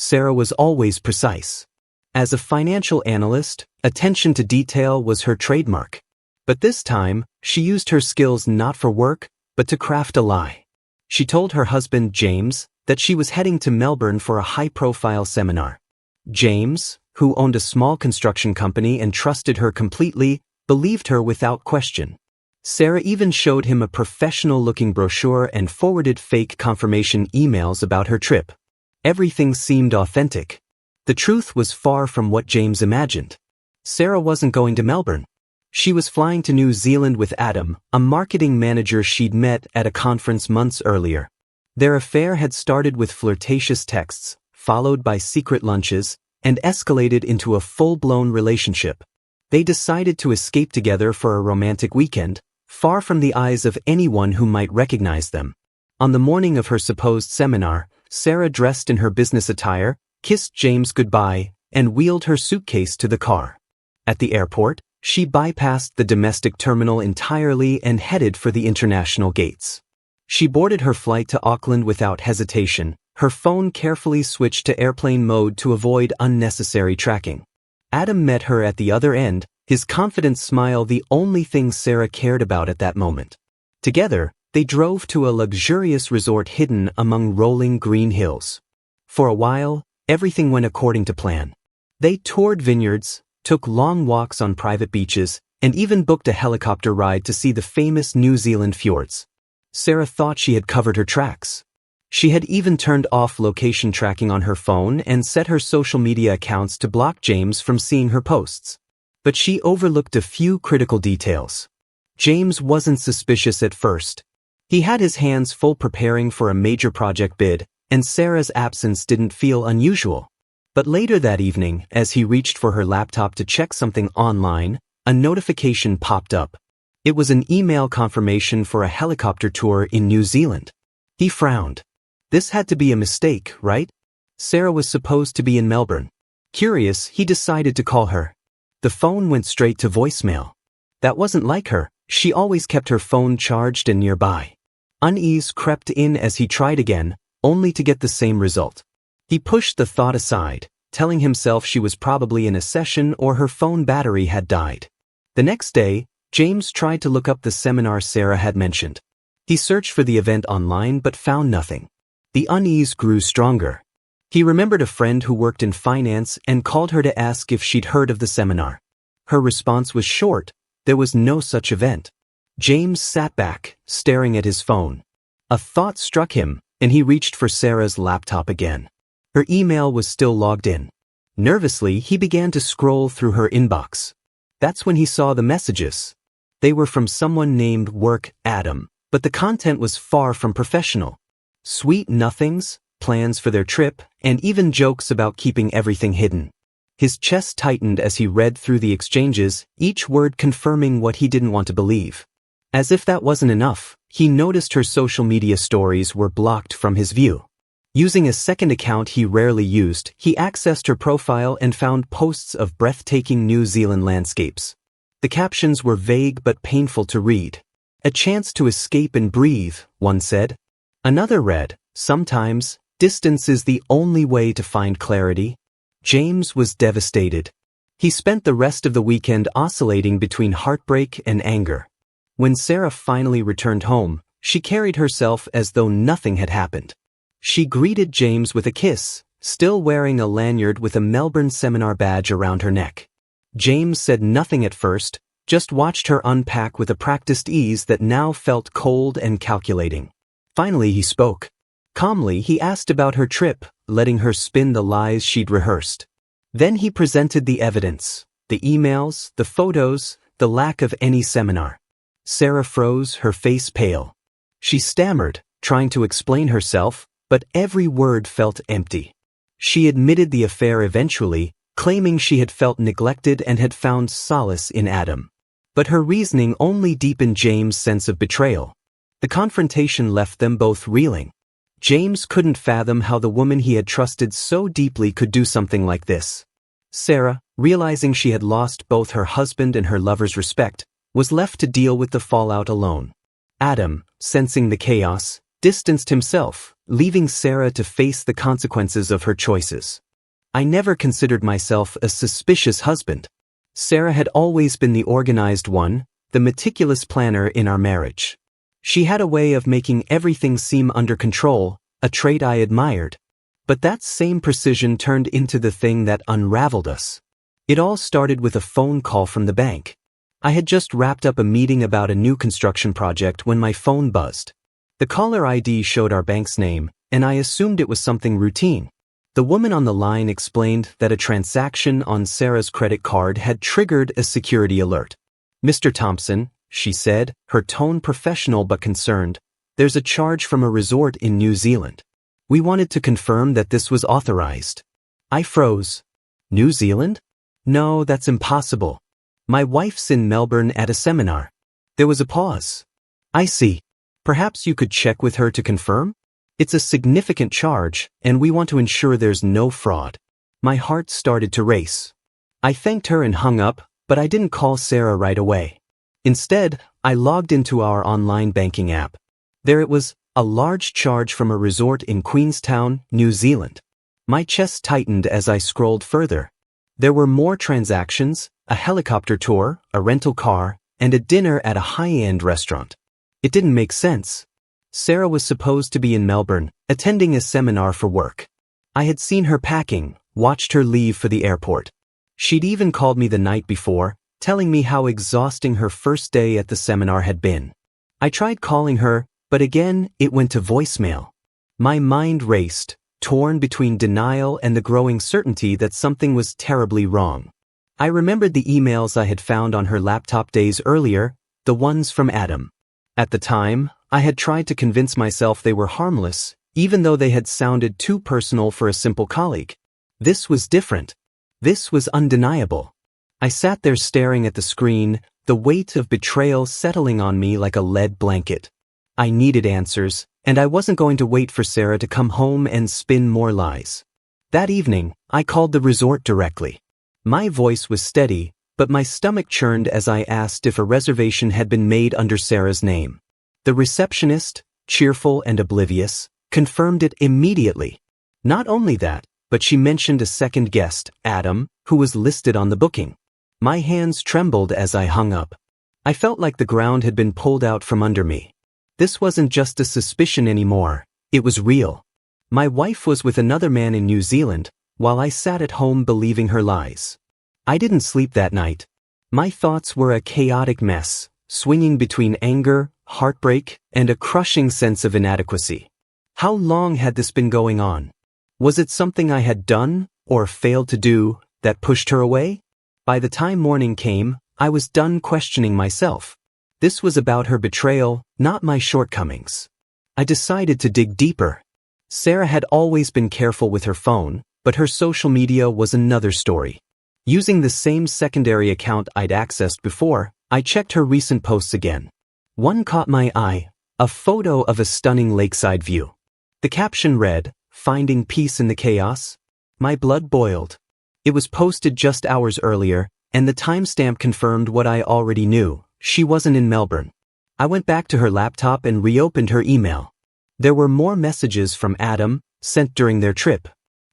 Sarah was always precise. As a financial analyst, attention to detail was her trademark. But this time, she used her skills not for work, but to craft a lie. She told her husband, James, that she was heading to Melbourne for a high-profile seminar. James, who owned a small construction company and trusted her completely, believed her without question. Sarah even showed him a professional-looking brochure and forwarded fake confirmation emails about her trip. Everything seemed authentic. The truth was far from what James imagined. Sarah wasn't going to Melbourne. She was flying to New Zealand with Adam, a marketing manager she'd met at a conference months earlier. Their affair had started with flirtatious texts, followed by secret lunches, and escalated into a full-blown relationship. They decided to escape together for a romantic weekend, far from the eyes of anyone who might recognize them. On the morning of her supposed seminar, Sarah dressed in her business attire, kissed James goodbye, and wheeled her suitcase to the car. At the airport, she bypassed the domestic terminal entirely and headed for the international gates. She boarded her flight to Auckland without hesitation, her phone carefully switched to airplane mode to avoid unnecessary tracking. Adam met her at the other end, his confident smile the only thing Sarah cared about at that moment. Together, they drove to a luxurious resort hidden among rolling green hills. For a while, everything went according to plan. They toured vineyards, took long walks on private beaches, and even booked a helicopter ride to see the famous New Zealand fjords. Sarah thought she had covered her tracks. She had even turned off location tracking on her phone and set her social media accounts to block James from seeing her posts. But she overlooked a few critical details. James wasn't suspicious at first. He had his hands full preparing for a major project bid, and Sarah's absence didn't feel unusual. But later that evening, as he reached for her laptop to check something online, a notification popped up. It was an email confirmation for a helicopter tour in New Zealand. He frowned. This had to be a mistake, right? Sarah was supposed to be in Melbourne. Curious, he decided to call her. The phone went straight to voicemail. That wasn't like her. She always kept her phone charged and nearby. Unease crept in as he tried again, only to get the same result. He pushed the thought aside, telling himself she was probably in a session or her phone battery had died. The next day, James tried to look up the seminar Sarah had mentioned. He searched for the event online but found nothing. The unease grew stronger. He remembered a friend who worked in finance and called her to ask if she'd heard of the seminar. Her response was short: there was no such event. James sat back, staring at his phone. A thought struck him, and he reached for Sarah's laptop again. Her email was still logged in. Nervously, he began to scroll through her inbox. That's when he saw the messages. They were from someone named Work Adam, but the content was far from professional. Sweet nothings, plans for their trip, and even jokes about keeping everything hidden. His chest tightened as he read through the exchanges, each word confirming what he didn't want to believe. As if that wasn't enough, he noticed her social media stories were blocked from his view. Using a second account he rarely used, he accessed her profile and found posts of breathtaking New Zealand landscapes. The captions were vague but painful to read. A chance to escape and breathe, one said. Another read, sometimes, distance is the only way to find clarity. James was devastated. He spent the rest of the weekend oscillating between heartbreak and anger. When Sarah finally returned home, she carried herself as though nothing had happened. She greeted James with a kiss, still wearing a lanyard with a Melbourne seminar badge around her neck. James said nothing at first, just watched her unpack with a practiced ease that now felt cold and calculating. Finally he spoke. Calmly he asked about her trip, letting her spin the lies she'd rehearsed. Then he presented the evidence, the emails, the photos, the lack of any seminar. Sarah froze, her face pale. She stammered, trying to explain herself, but every word felt empty. She admitted the affair eventually, claiming she had felt neglected and had found solace in Adam. But her reasoning only deepened James' sense of betrayal. The confrontation left them both reeling. James couldn't fathom how the woman he had trusted so deeply could do something like this. Sarah, realizing she had lost both her husband and her lover's respect, was left to deal with the fallout alone. Adam, sensing the chaos, distanced himself, leaving Sarah to face the consequences of her choices. I never considered myself a suspicious husband. Sarah had always been the organized one, the meticulous planner in our marriage. She had a way of making everything seem under control, a trait I admired. But that same precision turned into the thing that unraveled us. It all started with a phone call from the bank. I had just wrapped up a meeting about a new construction project when my phone buzzed. The caller ID showed our bank's name, and I assumed it was something routine. The woman on the line explained that a transaction on Sarah's credit card had triggered a security alert. "Mr. Thompson," she said, her tone professional but concerned, "there's a charge from a resort in New Zealand. We wanted to confirm that this was authorized." I froze. New Zealand? No, that's impossible. My wife's in Melbourne at a seminar. There was a pause. I see. Perhaps you could check with her to confirm? It's a significant charge, and we want to ensure there's no fraud. My heart started to race. I thanked her and hung up, but I didn't call Sarah right away. Instead, I logged into our online banking app. There it was, a large charge from a resort in Queenstown, New Zealand. My chest tightened as I scrolled further. There were more transactions, a helicopter tour, a rental car, and a dinner at a high-end restaurant. It didn't make sense. Sarah was supposed to be in Melbourne, attending a seminar for work. I had seen her packing, watched her leave for the airport. She'd even called me the night before, telling me how exhausting her first day at the seminar had been. I tried calling her, but again, it went to voicemail. My mind raced, torn between denial and the growing certainty that something was terribly wrong. I remembered the emails I had found on her laptop days earlier, the ones from Adam. At the time, I had tried to convince myself they were harmless, even though they had sounded too personal for a simple colleague. This was different. This was undeniable. I sat there staring at the screen, the weight of betrayal settling on me like a lead blanket. I needed answers, and I wasn't going to wait for Sarah to come home and spin more lies. That evening, I called the resort directly. My voice was steady, but my stomach churned as I asked if a reservation had been made under Sarah's name. The receptionist, cheerful and oblivious, confirmed it immediately. Not only that, but she mentioned a second guest, Adam, who was listed on the booking. My hands trembled as I hung up. I felt like the ground had been pulled out from under me. This wasn't just a suspicion anymore, it was real. My wife was with another man in New Zealand, while I sat at home believing her lies. I didn't sleep that night. My thoughts were a chaotic mess, swinging between anger, heartbreak, and a crushing sense of inadequacy. How long had this been going on? Was it something I had done, or failed to do, that pushed her away? By the time morning came, I was done questioning myself. This was about her betrayal, not my shortcomings. I decided to dig deeper. Sarah had always been careful with her phone, but her social media was another story. Using the same secondary account I'd accessed before, I checked her recent posts again. One caught my eye, a photo of a stunning lakeside view. The caption read, "Finding peace in the chaos." My blood boiled. It was posted just hours earlier, and the timestamp confirmed what I already knew. She wasn't in Melbourne. I went back to her laptop and reopened her email. There were more messages from Adam, sent during their trip.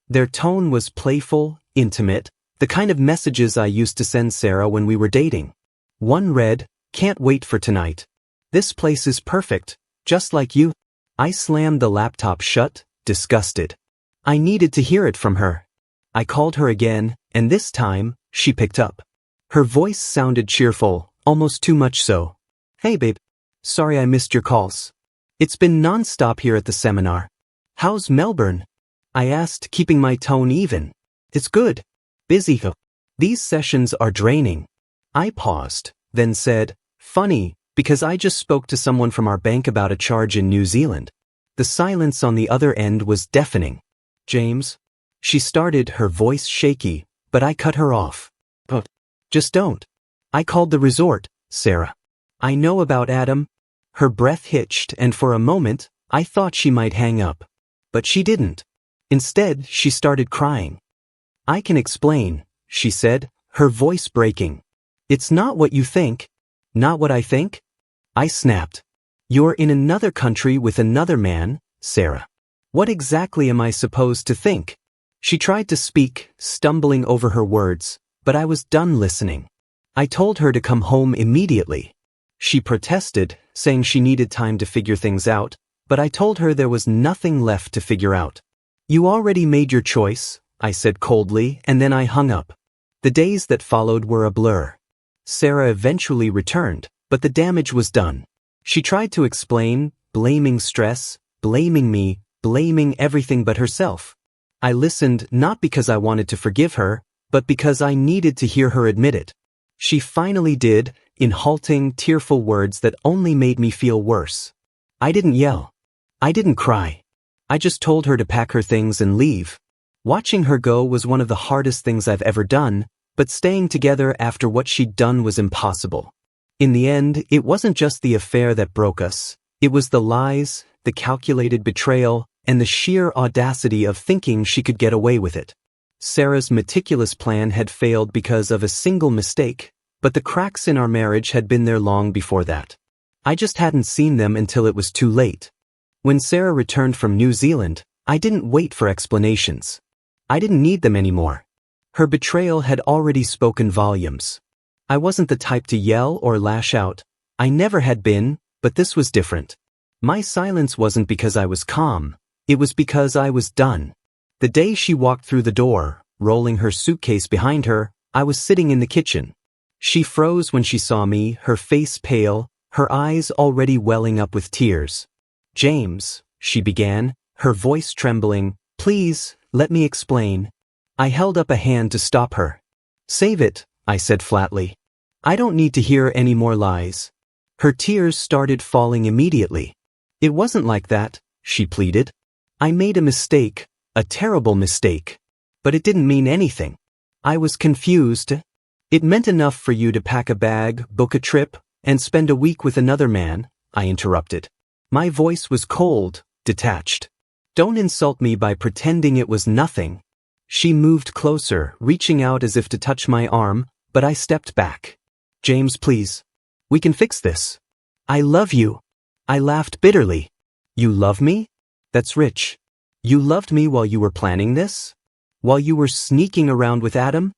Their tone was playful, intimate, the kind of messages I used to send Sarah when we were dating. One read, "Can't wait for tonight. This place is perfect, just like you." I slammed the laptop shut, disgusted. I needed to hear it from her. I called her again, and this time, she picked up. Her voice sounded cheerful, almost too much so. "Hey babe. Sorry I missed your calls. It's been non-stop here at the seminar. How's Melbourne?" I asked, keeping my tone even. "It's good. Busy though. These sessions are draining." I paused, then said, "Funny, because I just spoke to someone from our bank about a charge in New Zealand." The silence on the other end was deafening. "James?" She started, her voice shaky, but I cut her off. "But just don't. I called the resort, Sarah. I know about Adam." Her breath hitched, and for a moment, I thought she might hang up. But she didn't. Instead, she started crying. "I can explain," she said, her voice breaking. "It's not what you think." "Not what I think?" I snapped. "You're in another country with another man, Sarah. What exactly am I supposed to think? She tried to speak, stumbling over her words, but I was done listening. I told her to come home immediately. She protested, saying she needed time to figure things out, but I told her there was nothing left to figure out. You already made your choice, I said coldly, and then I hung up. The days that followed were a blur. Sarah eventually returned, but the damage was done. She tried to explain, blaming stress, blaming me, blaming everything but herself. I listened not because I wanted to forgive her, but because I needed to hear her admit it. She finally did, in halting, tearful words that only made me feel worse. I didn't yell. I didn't cry. I just told her to pack her things and leave. Watching her go was one of the hardest things I've ever done, but staying together after what she'd done was impossible. In the end, it wasn't just the affair that broke us. It was the lies, the calculated betrayal, and the sheer audacity of thinking she could get away with it. Sarah's meticulous plan had failed because of a single mistake, but the cracks in our marriage had been there long before that. I just hadn't seen them until it was too late. When Sarah returned from New Zealand, I didn't wait for explanations. I didn't need them anymore. Her betrayal had already spoken volumes. I wasn't the type to yell or lash out. I never had been, but this was different. My silence wasn't because I was calm. It was because I was done. The day she walked through the door, rolling her suitcase behind her, I was sitting in the kitchen. She froze when she saw me, her face pale, her eyes already welling up with tears. "James," she began, her voice trembling, "please, let me explain." I held up a hand to stop her. "Save it," I said flatly. "I don't need to hear any more lies." Her tears started falling immediately. "It wasn't like that," she pleaded. "I made a mistake, a terrible mistake. But it didn't mean anything. I was confused. It meant enough for you to pack a bag, book a trip, and spend a week with another man," I interrupted. My voice was cold, detached. "Don't insult me by pretending it was nothing." She moved closer, reaching out as if to touch my arm, but I stepped back. "James, please. We can fix this. I love you." I laughed bitterly. "You love me? That's rich. You loved me while you were planning this? While you were sneaking around with Adam?"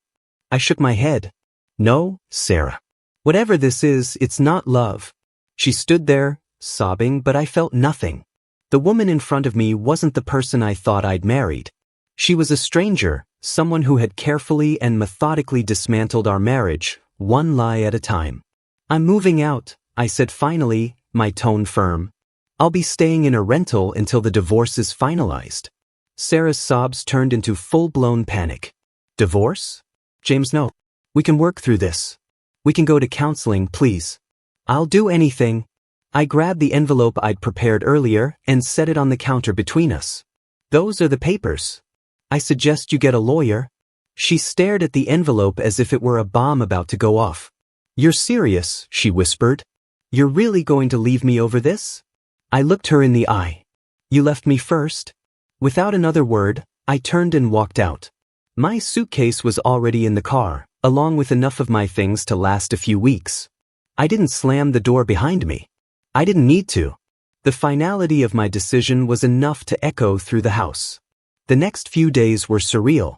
I shook my head. "No, Sarah. Whatever this is, it's not love." She stood there, sobbing, but I felt nothing. The woman in front of me wasn't the person I thought I'd married. She was a stranger, someone who had carefully and methodically dismantled our marriage, one lie at a time. "I'm moving out," I said finally, my tone firm. "I'll be staying in a rental until the divorce is finalized." Sarah's sobs turned into full-blown panic. "Divorce? James, no. We can work through this. We can go to counseling, please." "I'll do anything." I grabbed the envelope I'd prepared earlier and set it on the counter between us. "Those are the papers. I suggest you get a lawyer." She stared at the envelope as if it were a bomb about to go off. "You're serious," she whispered. "You're really going to leave me over this?" I looked her in the eye. "You left me first?" Without another word, I turned and walked out. My suitcase was already in the car, along with enough of my things to last a few weeks. I didn't slam the door behind me. I didn't need to. The finality of my decision was enough to echo through the house. The next few days were surreal.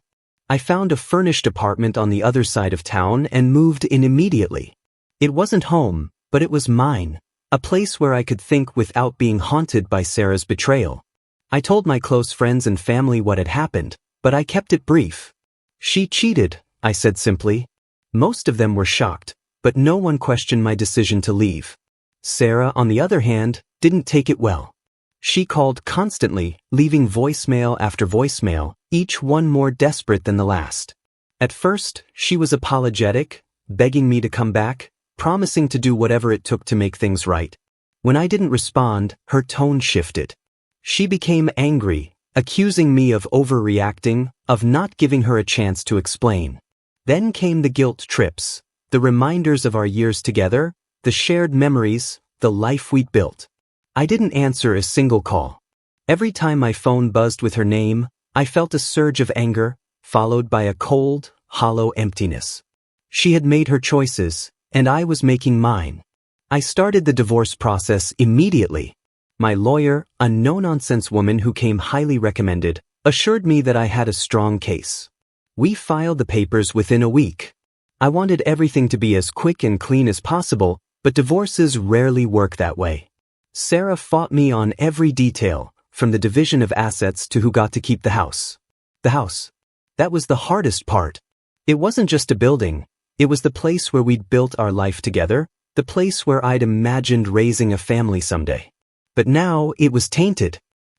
I found a furnished apartment on the other side of town and moved in immediately. It wasn't home, but it was mine, a place where I could think without being haunted by Sarah's betrayal. I told my close friends and family what had happened, but I kept it brief. "She cheated," I said simply. Most of them were shocked, but no one questioned my decision to leave. Sarah, on the other hand, didn't take it well. She called constantly, leaving voicemail after voicemail, each one more desperate than the last. At first, she was apologetic, begging me to come back, promising to do whatever it took to make things right. When I didn't respond, her tone shifted. She became angry, accusing me of overreacting, of not giving her a chance to explain. Then came the guilt trips, the reminders of our years together, the shared memories, the life we'd built. I didn't answer a single call. Every time my phone buzzed with her name, I felt a surge of anger, followed by a cold, hollow emptiness. She had made her choices, and I was making mine. I started the divorce process immediately. My lawyer, a no-nonsense woman who came highly recommended, assured me that I had a strong case. We filed the papers within a week. I wanted everything to be as quick and clean as possible, but divorces rarely work that way. Sarah fought me on every detail, from the division of assets to who got to keep the house. The house. That was the hardest part. It wasn't just a building. It was the place where we'd built our life together, the place where I'd imagined raising a family someday. But now it was tainted.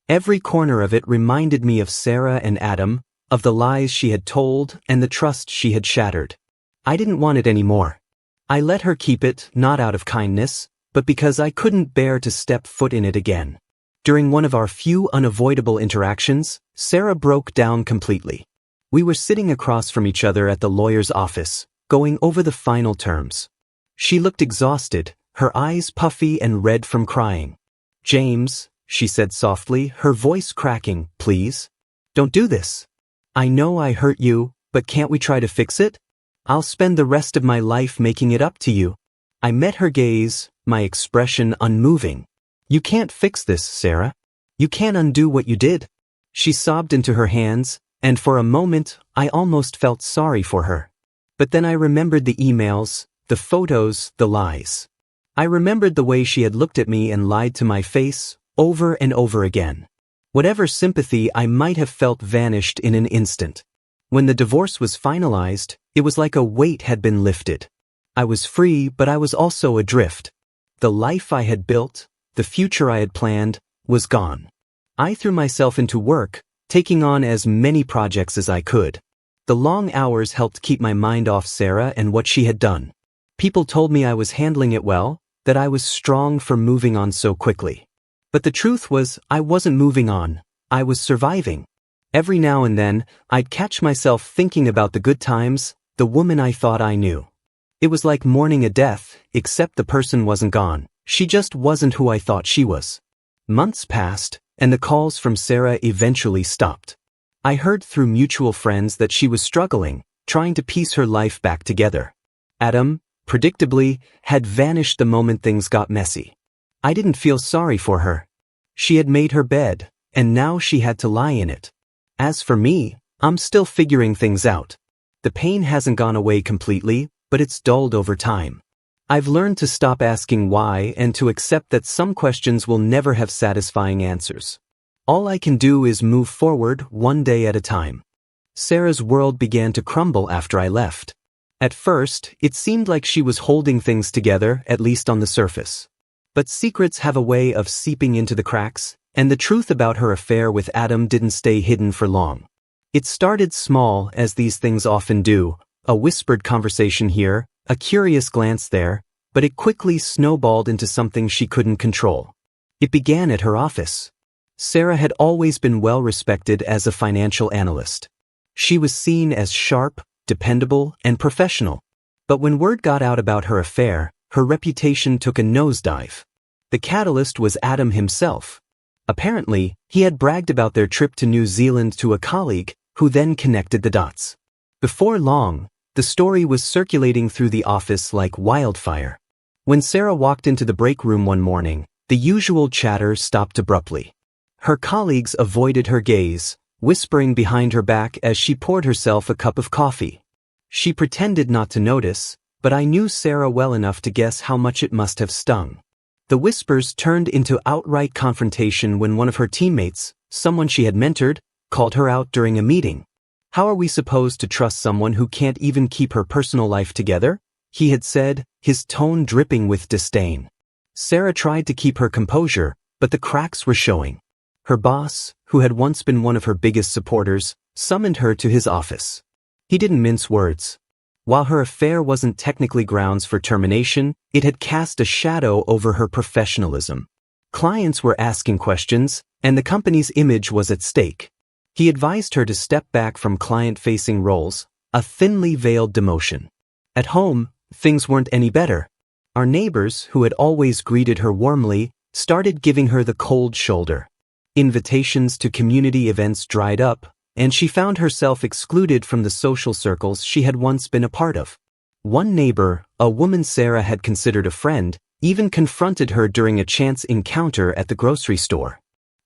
Every corner of it reminded me of Sarah and Adam, of the lies she had told and the trust she had shattered. I didn't want it anymore. I let her keep it, not out of kindness, but because I couldn't bear to step foot in it again. During one of our few unavoidable interactions, Sarah broke down completely. We were sitting across from each other at the lawyer's office, going over the final terms. She looked exhausted, her eyes puffy and red from crying. "James," she said softly, her voice cracking, "please. Don't do this. I know I hurt you, but can't we try to fix it? I'll spend the rest of my life making it up to you." I met her gaze, my expression unmoving. "You can't fix this, Sarah. You can't undo what you did." She sobbed into her hands, and for a moment, I almost felt sorry for her. But then I remembered the emails, the photos, the lies. I remembered the way she had looked at me and lied to my face, over and over again. Whatever sympathy I might have felt vanished in an instant. When the divorce was finalized, it was like a weight had been lifted. I was free, but I was also adrift. The life I had built, the future I had planned, was gone. I threw myself into work, taking on as many projects as I could. The long hours helped keep my mind off Sarah and what she had done. People told me I was handling it well, that I was strong for moving on so quickly. But the truth was, I wasn't moving on, I was surviving. Every now and then, I'd catch myself thinking about the good times, the woman I thought I knew. It was like mourning a death, except the person wasn't gone, she just wasn't who I thought she was. Months passed, and the calls from Sarah eventually stopped. I heard through mutual friends that she was struggling, trying to piece her life back together. Adam, predictably, had vanished the moment things got messy. I didn't feel sorry for her. She had made her bed, and now she had to lie in it. As for me, I'm still figuring things out. The pain hasn't gone away completely, but it's dulled over time. I've learned to stop asking why and to accept that some questions will never have satisfying answers. All I can do is move forward one day at a time. Sarah's world began to crumble after I left. At first, it seemed like she was holding things together, at least on the surface. But secrets have a way of seeping into the cracks, and the truth about her affair with Adam didn't stay hidden for long. It started small, as these things often do, a whispered conversation here, a curious glance there, but it quickly snowballed into something she couldn't control. It began at her office. Sarah had always been well respected as a financial analyst. She was seen as sharp, dependable, and professional. But when word got out about her affair, her reputation took a nosedive. The catalyst was Adam himself. Apparently, he had bragged about their trip to New Zealand to a colleague, who then connected the dots. Before long, the story was circulating through the office like wildfire. When Sarah walked into the break room one morning, the usual chatter stopped abruptly. Her colleagues avoided her gaze, whispering behind her back as she poured herself a cup of coffee. She pretended not to notice, but I knew Sarah well enough to guess how much it must have stung. The whispers turned into outright confrontation when one of her teammates, someone she had mentored, called her out during a meeting. "How are we supposed to trust someone who can't even keep her personal life together?" he had said, his tone dripping with disdain. Sarah tried to keep her composure, but the cracks were showing. Her boss, who had once been one of her biggest supporters, summoned her to his office. He didn't mince words. While her affair wasn't technically grounds for termination, it had cast a shadow over her professionalism. Clients were asking questions, and the company's image was at stake. He advised her to step back from client-facing roles, a thinly veiled demotion. At home, things weren't any better. Our neighbors, who had always greeted her warmly, started giving her the cold shoulder. Invitations to community events dried up, and she found herself excluded from the social circles she had once been a part of. One neighbor, a woman Sarah had considered a friend, even confronted her during a chance encounter at the grocery store.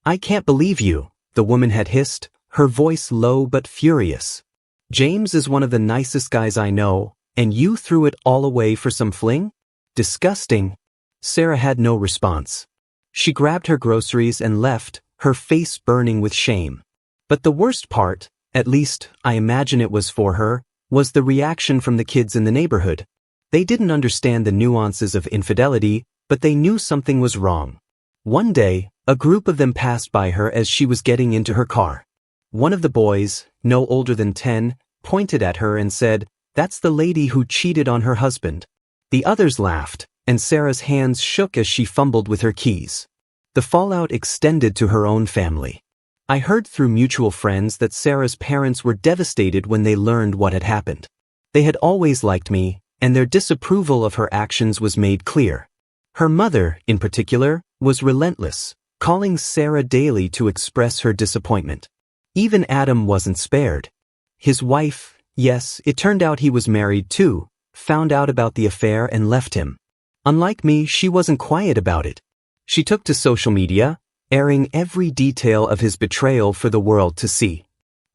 "I can't believe you," the woman had hissed, her voice low but furious. "James is one of the nicest guys I know, and you threw it all away for some fling? Disgusting." Sarah had no response. She grabbed her groceries and left, her face burning with shame. But the worst part, at least I imagine it was for her, was the reaction from the kids in the neighborhood. They didn't understand the nuances of infidelity, but they knew something was wrong. One day, a group of them passed by her as she was getting into her car. One of the boys, no older than 10, pointed at her and said, "That's the lady who cheated on her husband." The others laughed, and Sarah's hands shook as she fumbled with her keys. The fallout extended to her own family. I heard through mutual friends that Sarah's parents were devastated when they learned what had happened. They had always liked me, and their disapproval of her actions was made clear. Her mother, in particular, was relentless, calling Sarah daily to express her disappointment. Even Adam wasn't spared. His wife, yes, it turned out he was married too, found out about the affair and left him. Unlike me, she wasn't quiet about it. She took to social media, airing every detail of his betrayal for the world to see.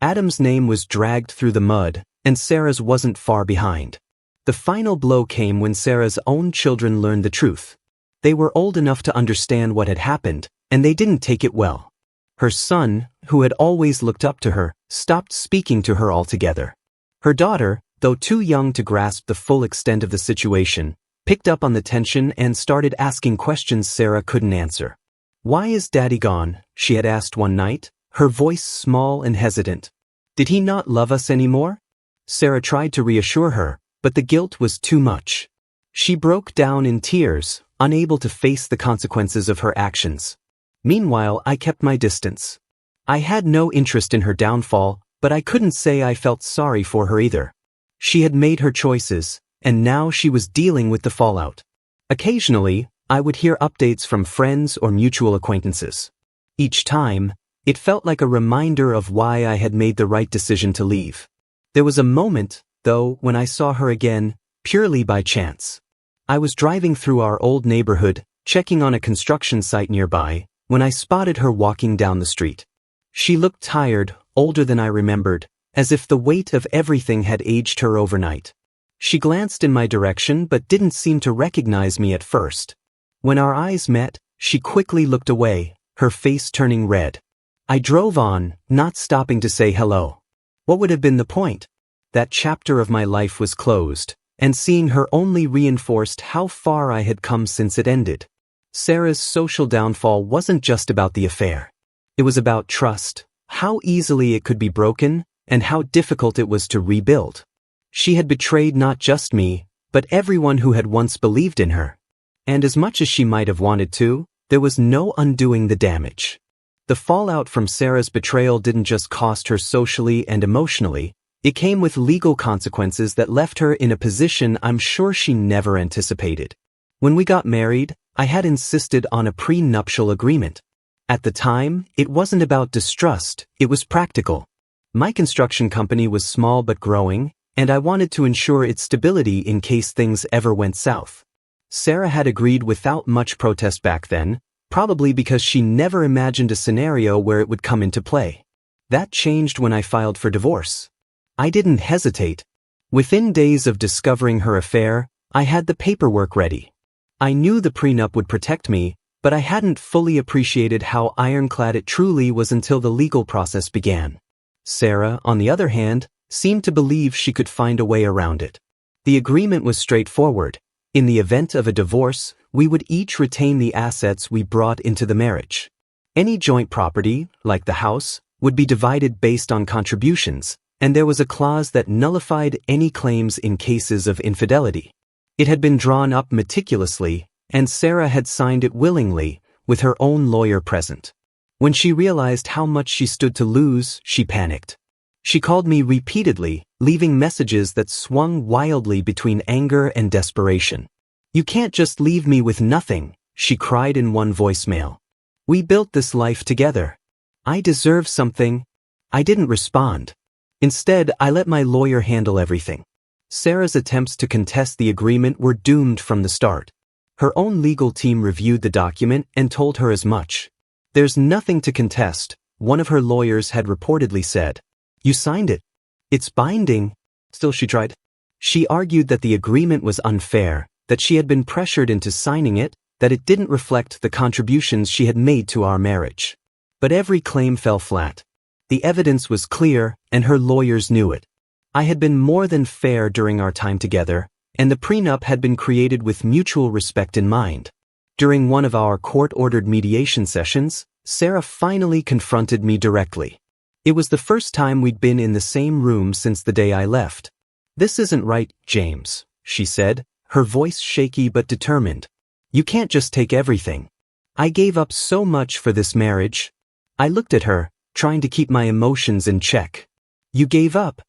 Adam's name was dragged through the mud, and Sarah's wasn't far behind. The final blow came when Sarah's own children learned the truth. They were old enough to understand what had happened, and they didn't take it well. Her son, who had always looked up to her, stopped speaking to her altogether. Her daughter, though too young to grasp the full extent of the situation, picked up on the tension and started asking questions Sarah couldn't answer. "Why is Daddy gone?" she had asked one night, her voice small and hesitant. "Did he not love us anymore?" Sarah tried to reassure her, but the guilt was too much. She broke down in tears, unable to face the consequences of her actions. Meanwhile, I kept my distance. I had no interest in her downfall, but I couldn't say I felt sorry for her either. She had made her choices, and now she was dealing with the fallout. Occasionally, I would hear updates from friends or mutual acquaintances. Each time, it felt like a reminder of why I had made the right decision to leave. There was a moment, though, when I saw her again, purely by chance. I was driving through our old neighborhood, checking on a construction site nearby, when I spotted her walking down the street. She looked tired, older than I remembered, as if the weight of everything had aged her overnight. She glanced in my direction but didn't seem to recognize me at first. When our eyes met, she quickly looked away, her face turning red. I drove on, not stopping to say hello. What would have been the point? That chapter of my life was closed, and seeing her only reinforced how far I had come since it ended. Sarah's social downfall wasn't just about the affair. It was about trust, how easily it could be broken, and how difficult it was to rebuild. She had betrayed not just me, but everyone who had once believed in her. And as much as she might have wanted to, there was no undoing the damage. The fallout from Sarah's betrayal didn't just cost her socially and emotionally, it came with legal consequences that left her in a position I'm sure she never anticipated. When we got married, I had insisted on a prenuptial agreement. At the time, it wasn't about distrust, it was practical. My construction company was small but growing, and I wanted to ensure its stability in case things ever went south. Sarah had agreed without much protest back then, probably because she never imagined a scenario where it would come into play. That changed when I filed for divorce. I didn't hesitate. Within days of discovering her affair, I had the paperwork ready. I knew the prenup would protect me, but I hadn't fully appreciated how ironclad it truly was until the legal process began. Sarah, on the other hand, seemed to believe she could find a way around it. The agreement was straightforward. In the event of a divorce, we would each retain the assets we brought into the marriage. Any joint property, like the house, would be divided based on contributions, and there was a clause that nullified any claims in cases of infidelity. It had been drawn up meticulously, and Sarah had signed it willingly, with her own lawyer present. When she realized how much she stood to lose, she panicked. She called me repeatedly, leaving messages that swung wildly between anger and desperation. "You can't just leave me with nothing," she cried in one voicemail. "We built this life together. I deserve something." I didn't respond. Instead, I let my lawyer handle everything. Sarah's attempts to contest the agreement were doomed from the start. Her own legal team reviewed the document and told her as much. There's nothing to contest, one of her lawyers had reportedly said. You signed it. It's binding. Still she tried. She argued that the agreement was unfair, that she had been pressured into signing it, that it didn't reflect the contributions she had made to our marriage. But every claim fell flat. The evidence was clear, and her lawyers knew it. I had been more than fair during our time together, and the prenup had been created with mutual respect in mind. During one of our court-ordered mediation sessions, Sarah finally confronted me directly. It was the first time we'd been in the same room since the day I left. This isn't right, James, she said, her voice shaky but determined. You can't just take everything. I gave up so much for this marriage. I looked at her, trying to keep my emotions in check. You gave up?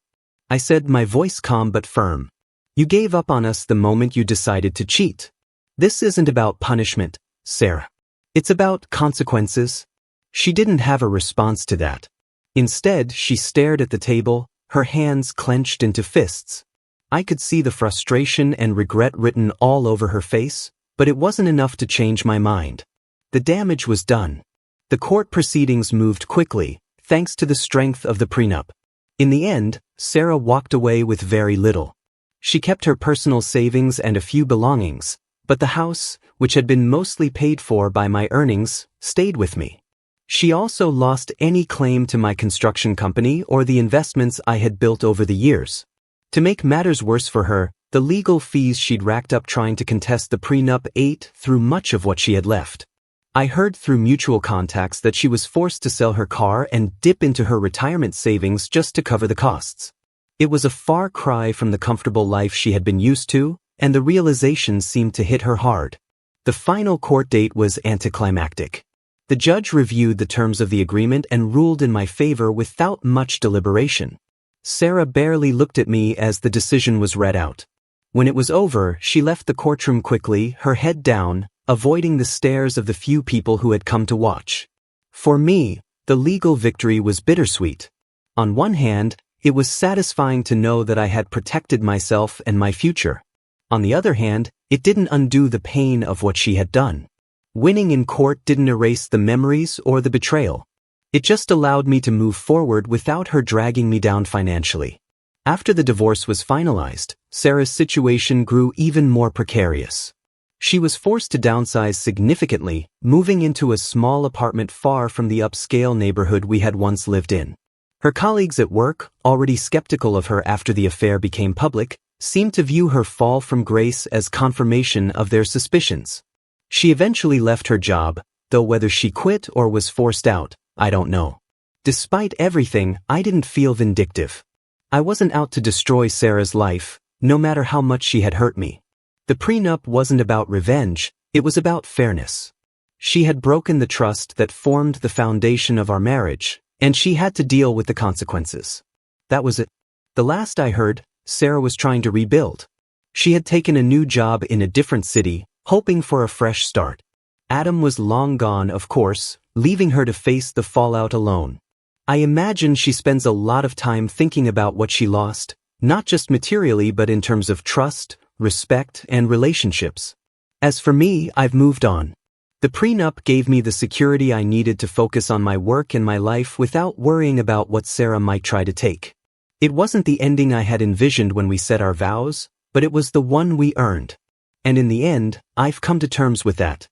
I said, my voice calm but firm. You gave up on us the moment you decided to cheat. This isn't about punishment, Sarah. It's about consequences. She didn't have a response to that. Instead, she stared at the table, her hands clenched into fists. I could see the frustration and regret written all over her face, but it wasn't enough to change my mind. The damage was done. The court proceedings moved quickly, thanks to the strength of the prenup. In the end, Sarah walked away with very little. She kept her personal savings and a few belongings, but the house, which had been mostly paid for by my earnings, stayed with me. She also lost any claim to my construction company or the investments I had built over the years. To make matters worse for her, the legal fees she'd racked up trying to contest the prenup ate through much of what she had left. I heard through mutual contacts that she was forced to sell her car and dip into her retirement savings just to cover the costs. It was a far cry from the comfortable life she had been used to, and the realization seemed to hit her hard. The final court date was anticlimactic. The judge reviewed the terms of the agreement and ruled in my favor without much deliberation. Sarah barely looked at me as the decision was read out. When it was over, she left the courtroom quickly, her head down, avoiding the stares of the few people who had come to watch. For me, the legal victory was bittersweet. On one hand, it was satisfying to know that I had protected myself and my future. On the other hand, it didn't undo the pain of what she had done. Winning in court didn't erase the memories or the betrayal. It just allowed me to move forward without her dragging me down financially. After the divorce was finalized, Sarah's situation grew even more precarious. She was forced to downsize significantly, moving into a small apartment far from the upscale neighborhood we had once lived in. Her colleagues at work, already skeptical of her after the affair became public, seemed to view her fall from grace as confirmation of their suspicions. She eventually left her job, though whether she quit or was forced out, I don't know. Despite everything, I didn't feel vindictive. I wasn't out to destroy Sarah's life, no matter how much she had hurt me. The prenup wasn't about revenge, it was about fairness. She had broken the trust that formed the foundation of our marriage, and she had to deal with the consequences. That was it. The last I heard, Sarah was trying to rebuild. She had taken a new job in a different city, hoping for a fresh start. Adam was long gone, of course, leaving her to face the fallout alone. I imagine she spends a lot of time thinking about what she lost, not just materially but in terms of trust, respect, and relationships. As for me, I've moved on. The prenup gave me the security I needed to focus on my work and my life without worrying about what Sarah might try to take. It wasn't the ending I had envisioned when we said our vows, but it was the one we earned. And in the end, I've come to terms with that.